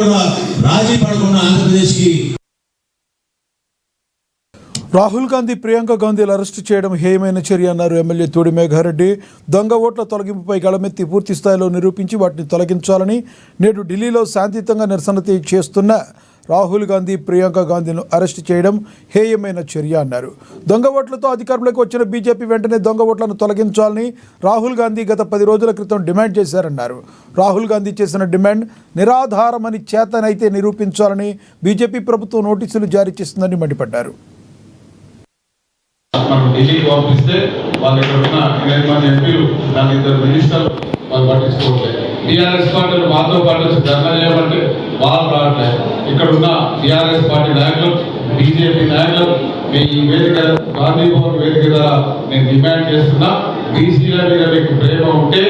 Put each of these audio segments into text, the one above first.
రాజీ పడకుండా ఆంధ్రప్రదేశ్కి రాహుల్ గాంధీ ప్రియాంక గాంధీలు అరెస్టు చేయడం హేయమైన చర్య అన్నారు ఎమ్మెల్యే తోడి మేఘారెడ్డి. దొంగ ఓట్ల తొలగింపుపై గళమెత్తి పూర్తి స్థాయిలో నిరూపించి వాటిని తొలగించాలని నేడు ఢిల్లీలో శాంతియుతంగా నిరసన చేస్తున్న రాహుల్ గాంధీ ప్రియాంక గాంధీలను అరెస్టు చేయడం హేయమైన చర్య అన్నారు. దొంగ ఓట్లతో అధికారంలోకి వచ్చిన బీజేపీ వెంటనే దొంగ ఓట్లను తొలగించాలని రాహుల్ గాంధీ గత 10 రోజుల క్రితం డిమాండ్ చేశారన్నారు. రాహుల్ గాంధీ చేసిన డిమాండ్ నిరాధారమని చేతనైతే నిరూపించాలని బీజేపీ ప్రభుత్వం నోటీసులు జారీ చేస్తుందని మండిపడ్డారు. మనం ఢిల్లీకి పంపిస్తే వాళ్ళు ఇక్కడ ఉన్న 8 మంది ఎంపీలు దాని 2 మినిస్టర్లు వాళ్ళు పట్టించుకోవట్లేదు. టీఆర్ఎస్ పార్టీలు మాతో పాటు వచ్చి ధర్నా చేయమంటే వాళ్ళు రావట్లేదు. ఇక్కడ ఉన్న టీఆర్ఎస్ పార్టీ నాయకులు, బీజేపీ నాయకులు మీ ఈ వేదిక గాంధీ భవన్ వేదిక ద్వారా నేను డిమాండ్ చేస్తున్నా, బీసీల మీద మీకు ప్రేమ ఉంటే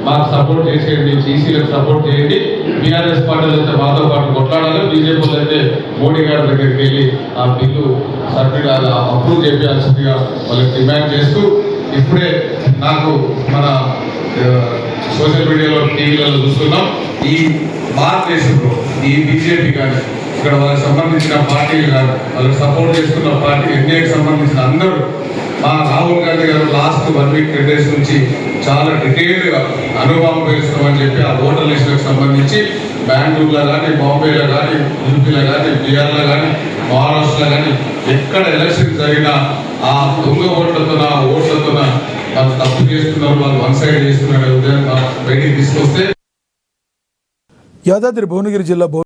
మాకు సపోర్ట్ చేసేయండి, బీసీలకు సపోర్ట్ చేయండి. టీఆర్ఎస్ పార్టీలు అయితే మాతో పాటు కొట్లాడాలి, బీజేపీ అయితే మోడీ గారి దగ్గరికి వెళ్ళి ఆ బిల్లు సబ్మిట్ అప్రూవ్ చేయాల్సిందిగా వాళ్ళకి డిమాండ్ చేస్తూ, ఇప్పుడే నాకు మన సోషల్ మీడియాలో టీవీలలో చూస్తున్నాం, ఈ భారతదేశంలో ఈ బీజేపీ కానీ ఇక్కడ వాళ్ళకి సంబంధించిన పార్టీలు కానీ వాళ్ళకి సపోర్ట్ చేస్తున్న పార్టీ ఎన్డీఏకి సంబంధించిన అందరూ మా రాహుల్ గాంధీ గారు లాస్ట్ 1 వీక్ 10 డేస్ నుంచి చాలా డీటెయిల్డ్గా అనుభవం పేరుస్తామని చెప్పి ఆ ఓటర్ లిస్టులకు సంబంధించి బెంగళూరులో కానీ, బాంబేలో కానీ, యూపీలో కానీ, బీహార్లో కానీ, మహారాష్ట్రలో కానీ ఎక్కడ ఎలక్షన్ జరిగినా ఆ దొంగ ఓట్లతో వాళ్ళు తప్పు చేస్తున్నారు, వాళ్ళు 1 సైడ్ చేస్తున్నారు బయటికి తీసుకొస్తే యాదాద్రి భువనగిరి జిల్లా